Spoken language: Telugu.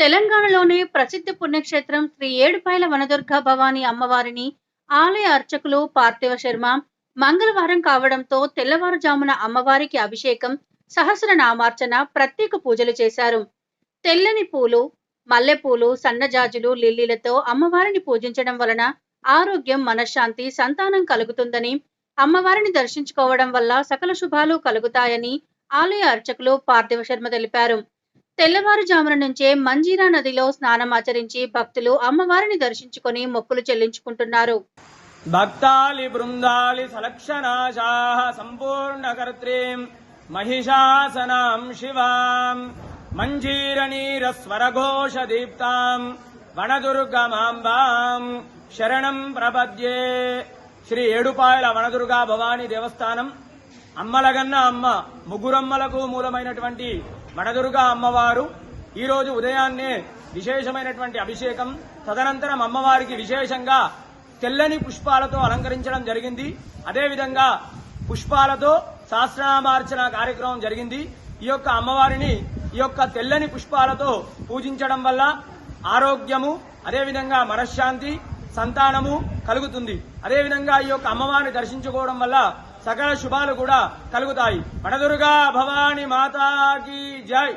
తెలంగాణలోనే ప్రసిద్ధ పుణ్యక్షేత్రం శ్రీ ఏడుపాయల వనదుర్గ భవానీ అమ్మవారిని ఆలయ అర్చకులు పార్థివ శర్మ మంగళవారం కావడంతో తెల్లవారుజామున అమ్మవారికి అభిషేకం, సహస్రనామార్చన, ప్రత్యేక పూజలు చేశారు. తెల్లని పూలు, మల్లెపూలు, సన్నజాజులు, లిల్లీలతో అమ్మవారిని పూజించడం వలన ఆరోగ్యం, మనశ్శాంతి, సంతానం కలుగుతుందని, అమ్మవారిని దర్శించుకోవడం వల్ల సకల శుభాలు కలుగుతాయని ఆలయ అర్చకులు పార్థివ శర్మ తెలిపారు. తెల్లవారుజామున నుంచే మంజీరా నదిలో స్నానమాచరించి భక్తులు అమ్మవారిని దర్శించుకొని మొక్కులు చెల్లించుకుంటున్నారు. భక్తాలి బృందాలి సలక్షణాశాః సంపూర్ణకర్త్రీం మహిషాసనాం శివాం మంజీరనీరస్వరఘోష దీప్తాం వనదుర్గమాంబాం శరణం ప్రపద్యే. శ్రీ ఏడుపాయల వనదుర్గా భవానీ దేవస్థానం అమ్మలగన్న అమ్మ, ముగ్గురమ్మలకు మూలమైనటువంటి వనదుర్గా అమ్మవారు ఈరోజు ఉదయాన్నే విశేషమైనటువంటి అభిషేకం, తదనంతరం అమ్మవారికి విశేషంగా తెల్లని పుష్పాలతో అలంకరించడం జరిగింది. అదేవిధంగా పుష్పాలతో సహస్రనామార్చన కార్యక్రమం జరిగింది. ఈ యొక్క అమ్మవారిని ఈ యొక్క తెల్లని పుష్పాలతో పూజించడం వల్ల ఆరోగ్యము, అదేవిధంగా మనశ్శాంతి, సంతానము కలుగుతుంది. అదేవిధంగా ఈ యొక్క అమ్మవారిని దర్శించుకోవడం వల్ల సకల శుభాలు కూడా కలుగుతాయి. వనదుర్గా భవానీ మాతాకి జై.